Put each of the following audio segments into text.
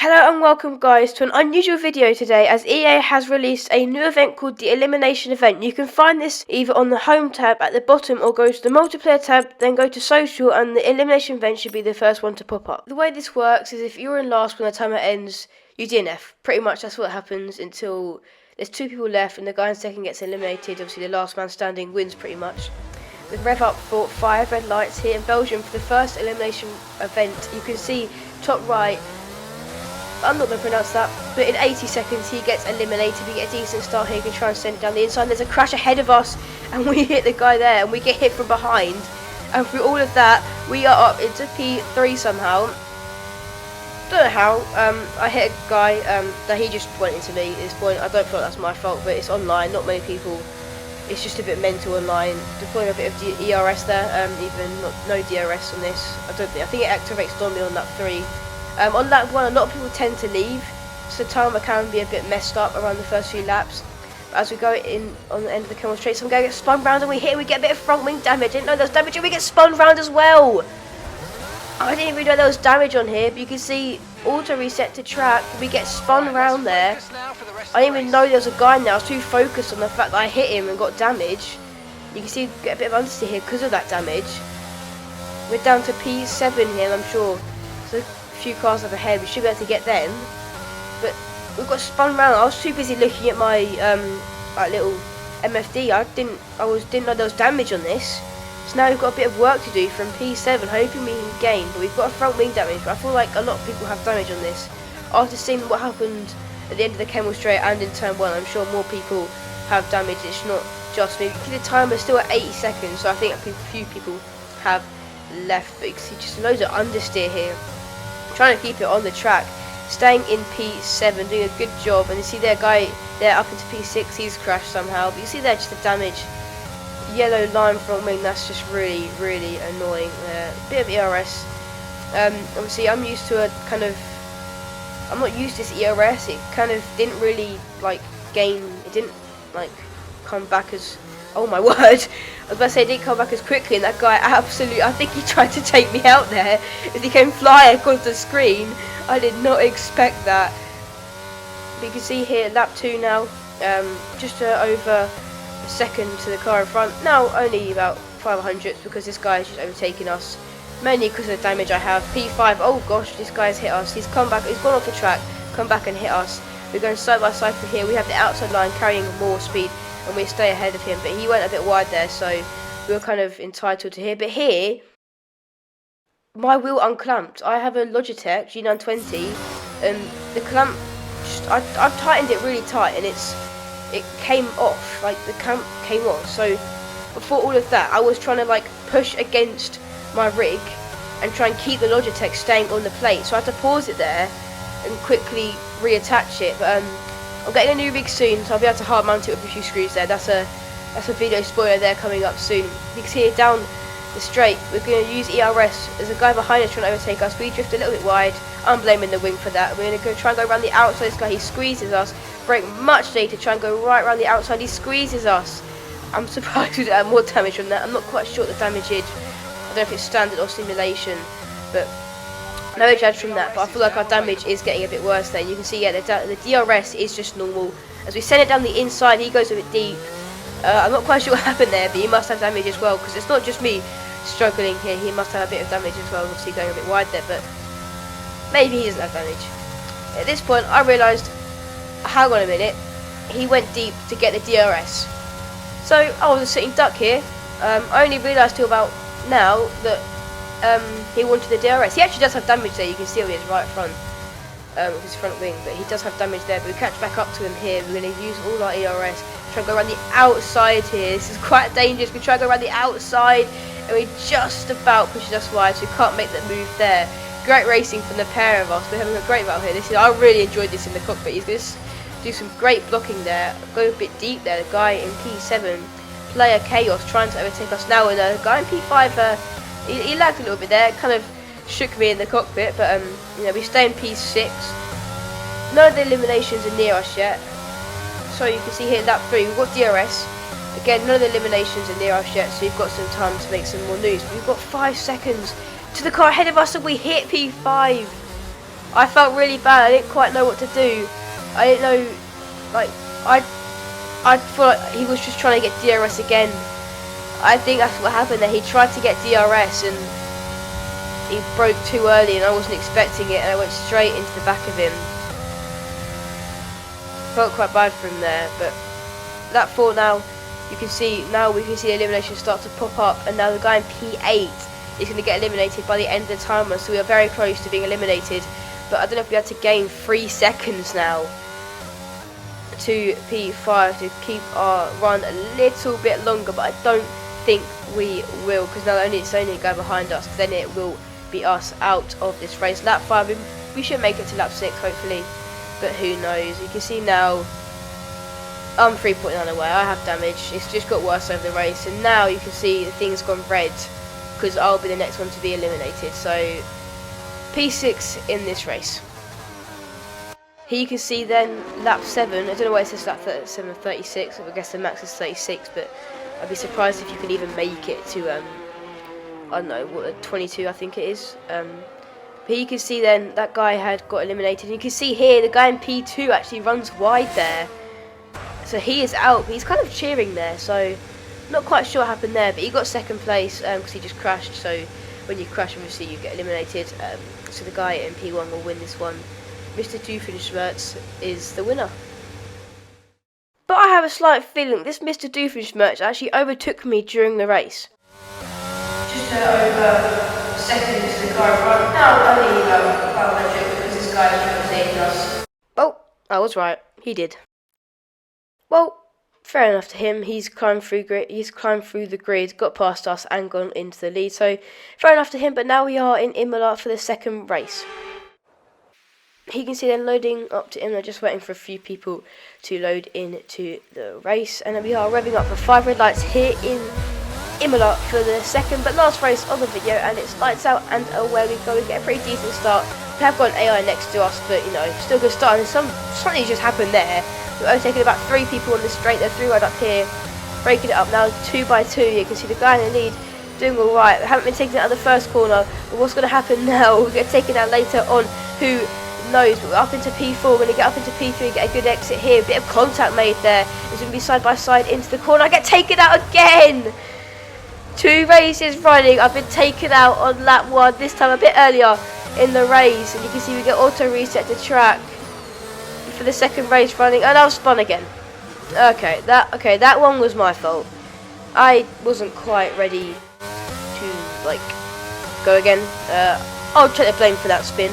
Hello and welcome guys to an unusual video today as EA has released a new event called the Elimination Event. You can find this either on the home tab at the bottom or go to the multiplayer tab, then go to social, and the Elimination Event should be the first one to pop up. The way this works is if you're in last when the timer ends, you DNF. Pretty much that's what happens until there's two people left and the guy in second gets eliminated. Obviously the last man standing wins pretty much. With rev up for 5 red lights here in Belgium for the first Elimination Event. You can see top right, I'm not going to pronounce that, but in 80 seconds he gets eliminated. We get a decent start here, he can try and send it down the inside. There's a crash ahead of us and we hit the guy there and we get hit from behind. And through all of that, we are up into P3 somehow. Don't know how. I hit a guy that he just went into me at this point. I don't feel like that's my fault, but it's online, not many people. It's just a bit mental online. Deploying a bit of ERS there, even no DRS on this. I think it activates normally on lap 3. On lap 1, a lot of people tend to leave, so the timer can be a bit messed up around the first few laps. But as we go in on the end of the Camel Straight, so I'm going to get spun round and we hit, we get a bit of front wing damage. I didn't know there was damage and we get spun round as well. I didn't even know there was damage on here, but you can see auto reset to track, we get spun round there. I didn't even know there was a guy now, I was too focused on the fact that I hit him and got damage. You can see we get a bit of understeer here because of that damage. We're down to P7 here, and I'm sure there's a few cars up ahead, we should be able to get them. But we've got spun round. I was too busy looking at my like little MFD. I didn't know there was damage on this. So now we've got a bit of work to do from P7, hoping we can gain. But we've got a front wing damage. But I feel like a lot of people have damage on this. After seeing what happened at the end of the Camel Straight and in turn 1, I'm sure more people have damage. It's not just me. The timer's still at 80 seconds, so I think a few people have left. But you can see just loads of understeer here. Trying to keep it on the track, staying in P7, doing a good job. And you see their guy there up into P6, he's crashed somehow. But you see there just the damage, yellow line front wing, that's just really annoying there. Bit of ERS. Obviously I'm used to a kind of, I'm not used to this ERS, it kind of didn't really like gain, it didn't like come back as, oh my word, I was about to say it didn't come back as quickly, and that guy absolutely, I think he tried to take me out there as he came flying across the screen. I did not expect that. But you can see here lap 2 now, just over a second to the car in front. Now only about 500ths because this guy is just overtaking us, mainly because of the damage I have. P5, oh gosh, this guy's hit us. He's come back, he's gone off the track, come back and hit us. We're going side by side through here. We have the outside line carrying more speed, and we stay ahead of him, but he went a bit wide there, so we were kind of entitled to here. But here, my wheel unclamped. I have a Logitech G920, and the clamp, I've tightened it really tight, and it came off, like the clamp came off. So before all of that, I was trying to like push against my rig and try and keep the Logitech staying on the plate. So I had to pause it there and quickly reattach it. But I'm getting a new rig soon, so I'll be able to hard mount it with a few screws there. That's a video spoiler there coming up soon. You can see it down the straight, we're going to use ERS. There's a guy behind us trying to overtake us. We drift a little bit wide. I'm blaming the wing for that. We're going to try and go around the outside. This guy, he squeezes us. Brake much later, try and go right around the outside. He squeezes us. I'm surprised we don't have more damage from that. I'm not quite sure what the damage is. I don't know if it's standard or simulation, but no judge from that. But I feel like our damage is getting a bit worse there. You can see, yeah, the DRS is just normal. As we send it down the inside, he goes a bit deep. I'm not quite sure what happened there, but he must have damage as well, because it's not just me struggling here. He must have a bit of damage as well, obviously going a bit wide there, but maybe he doesn't have damage. At this point, I realised, hang on a minute, he went deep to get the DRS. So I was a sitting duck here. I only realised till about now that he wanted the DRS. He actually does have damage there. You can see on his right front, with his front wing, but he does have damage there. But we catch back up to him here. We're going to use all our ERS. Try and go around the outside here. This is quite dangerous. We try to go around the outside, and we just about pushes us wide, so we can't make that move there. Great racing from the pair of us. We're having a great battle here. I really enjoyed this in the cockpit. He's going to do some great blocking there. Go a bit deep there. The guy in P7, Player Chaos, trying to overtake us now, and the guy in P5, he lagged a little bit there. Kind of shook me in the cockpit, but you know, we stay in P6. None of the eliminations are near us yet. So you can see here lap 3, we've got DRS. Again, none of the eliminations are near us yet, so we've got some time to make some more news. But we've got 5 seconds to the car ahead of us, and we hit P5. I felt really bad. I didn't quite know what to do. I didn't know, like, I thought he was just trying to get DRS again. I think that's what happened there. He tried to get DRS and he broke too early, and I wasn't expecting it, and I went straight into the back of him. Felt quite bad for him there, but lap 4 now. We can see elimination start to pop up, and now the guy in P8 is going to get eliminated by the end of the timer, so we are very close to being eliminated. But I don't know if we had to gain 3 seconds now to P5 to keep our run a little bit longer, but I don't think we will, because now it's only a guy behind us, then it will be us out of this race. Lap 5, we should make it to lap 6 hopefully, but who knows. You can see now I'm 3.9 away. I have damage. It's just got worse over the race, and now you can see the thing's gone red because I'll be the next one to be eliminated. So P6 in this race. Here you can see then lap 7. I don't know why it says lap 7 36. I guess the max is 36, but I'd be surprised if you can even make it to I don't know what 22 I think it is. But here you can see then that guy had got eliminated. And you can see here the guy in P2 actually runs wide there. So he is out. He's kind of cheering there, so not quite sure what happened there, but he got second place because he just crashed. So when you crash, obviously you get eliminated. So the guy in P1 will win this one. Mr. Doofenshmirtz is the winner. But I have a slight feeling this Mr. Doofenshmirtz actually overtook me during the race. Just over seconds to the car in front. Now only about 500 because this guy is overtaking us. Oh, I was right. He did. Well, fair enough to him. He's climbed through the grid, got past us, and gone into the lead. So fair enough to him. But now we are in Imola for the second race. You can see them loading up to Imola, just waiting for a few people to load into the race, and then we are revving up for 5 red lights here in Imola for the second but last race of the video, and it's lights out and away we go. We get a pretty decent start. We have got an AI next to us, but you know, still a good start. And something just happened there. We're overtaking about 3 people on the straight. They're 3 right up here, breaking it up now 2 by 2. You can see the guy in the lead doing all right. We haven't been taken out of the first corner, but what's going to happen now? We'll get taken out later on. Who knows? But we're up into P4. We're going to get up into P3 and get a good exit here. Bit of contact made there. It's going to be side by side into the corner. I get taken out again. 2 races running. I've been taken out on lap 1. This time a bit earlier in the race, and you can see we get auto reset to track for the second race running, and I'll spun again. Okay, that one was my fault. I wasn't quite ready to like go again. I'll take the blame for that spin.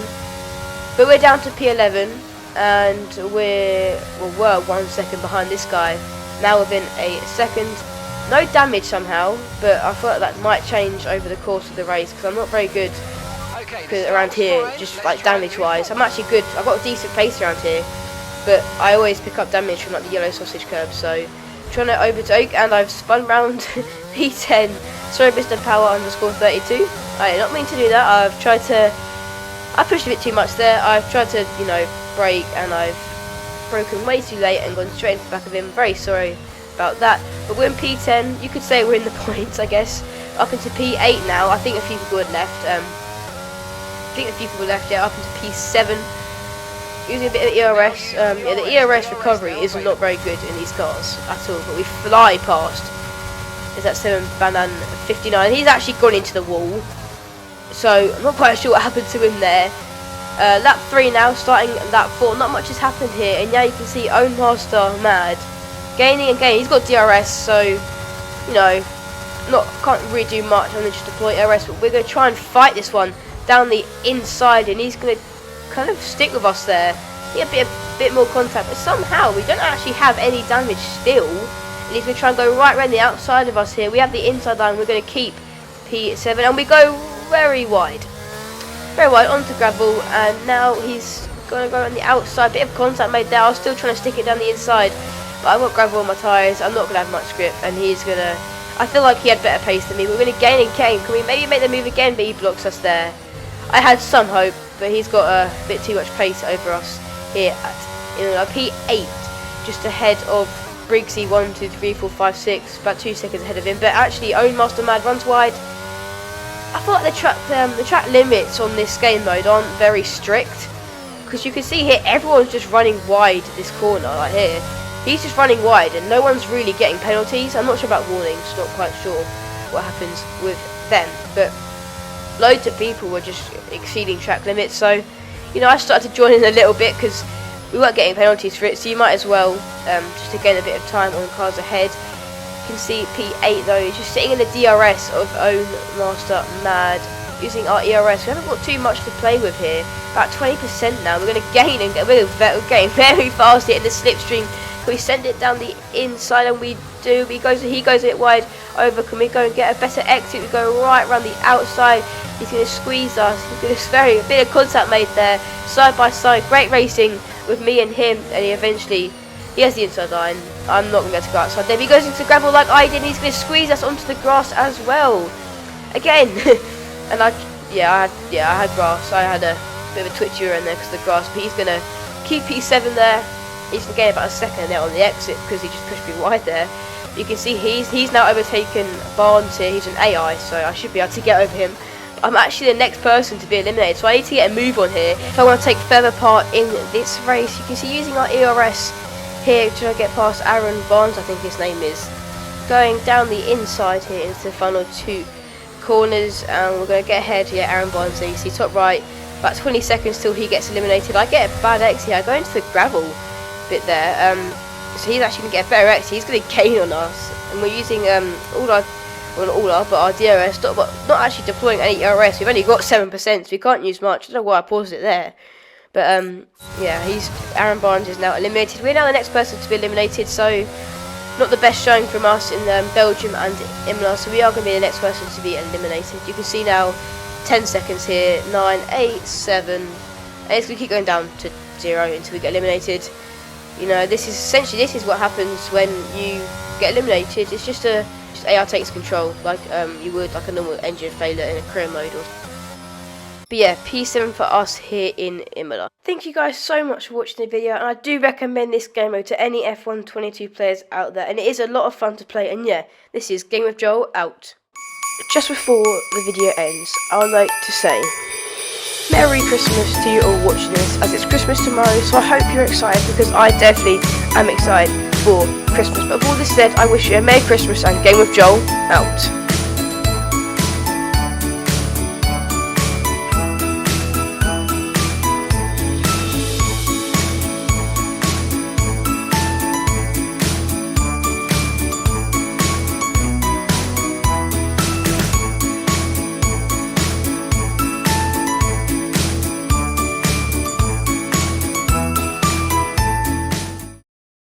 But we're down to P11, and we're 1 second behind this guy. Now within a second. No damage somehow, but I thought that might change over the course of the race because I'm not very good around here, just like damage wise. I'm actually good. I've got a decent pace around here, but I always pick up damage from like the yellow sausage curb. So trying to overtake, and I've spun round P10. Sorry, Mr. Power underscore 32. I did not mean to do that. I pushed a bit too much there. I've tried to, you know, brake, and I've broken way too late and gone straight into the back of him. Very sorry about that. But we're in P10. You could say we're in the points, I guess. Up into P8 now. I think a few people had left. Yeah, up into P7. Using a bit of ERS. Yeah, the ERS recovery is not very good in these cars at all. But we fly past. Is that 7 Banan 59? He's actually gone into the wall. So I'm not quite sure what happened to him there. Lap 3 now, starting lap 4. Not much has happened here, and now you can see Own Master Mad gaining and gaining. He's got DRS, so you know, can't really do much. I'm gonna just deploy DRS, but we're gonna try and fight this one down the inside, and he's gonna kind of stick with us there. Get a bit more contact, but somehow we don't actually have any damage still. And he's gonna try and go right around the outside of us here. We have the inside line. We're gonna keep P7, and we go very wide onto gravel, and now he's gonna go on the outside. Bit of contact made there. I was still trying to stick it down the inside, but I've got gravel on my tyres. I'm not gonna have much grip, and he's gonna. I feel like he had better pace than me. We're gonna gain and gain. Can we maybe make the move again? But he blocks us there. I had some hope, but he's got a bit too much pace over us here at P8, just ahead of Briggsy 1, 2, 3, 4, 5, 6, about 2 seconds ahead of him. But actually, Own Master Mad runs wide. I feel like the track limits on this game mode aren't very strict. because you can see here everyone's just running wide this corner right here. He's just running wide and no one's really getting penalties. I'm not sure about warnings, not quite sure what happens with them, but loads of people were just exceeding track limits. So, you know, I started to join in a little bit because we weren't getting penalties for it, so you might as well, just to gain a bit of time on cars ahead. You can see P8 though, he's just sitting in the DRS of Own Master Mad, using our ERS. We haven't got too much to play with here, about 20% now. We're going to gain and get rid of that. We're getting very fast here in the slipstream. Can we send it down the inside? And we do. He goes a bit wide over. Can we go and get a better exit? We go right around the outside. He's going to squeeze us. There's a bit of contact made there, side by side. Great racing with me and him, and he has the inside line. I'm not going to be able to go outside there. He goes into gravel like I did, and he's going to squeeze us onto the grass as well. Again, and I had grass. I had a bit of a twitch in there because of the grass, but he's going to keep P7 there. He's going to gain about a second there on the exit because he just pushed me wide there. You can see he's now overtaken Barnes here. He's an AI, so I should be able to get over him. I'm actually the next person to be eliminated, so I need to get a move on here if I want to take further part in this race. You can see using our ERS here to get past Aaron Barnes, I think his name is, going down the inside here into the final two corners, and we're going to get ahead here. Aaron Barnes there, you see top right, about 20 seconds till he gets eliminated. I get a bad exit here. I go into the gravel bit there, so he's actually going to get a better exit. He's going to gain on us, and we're using our DRS, but not actually deploying any ERS. We've only got 7%, so we can't use much. I don't know why I paused it there. But yeah, Aaron Barnes is now eliminated. We're now the next person to be eliminated, so not the best showing from us in Belgium and Imola, so we are going to be the next person to be eliminated. You can see now 10 seconds here, 9, 8, 7, and it's going to keep going down to 0 until we get eliminated. You know, this is what happens when you get eliminated. It's just AI takes control, like you would like a normal engine failure in a career mode. But yeah, P7 for us here in Imola. Thank you guys so much for watching the video, and I do recommend this game mode to any F1 22 players out there, and it is a lot of fun to play. And yeah, this is Game with Joel out. Just before the video ends, I would like to say Merry Christmas to you all watching this, as it's Christmas tomorrow, so I hope you're excited, because I definitely am excited for Christmas. But with all this said, I wish you a Merry Christmas and Game with Joel out.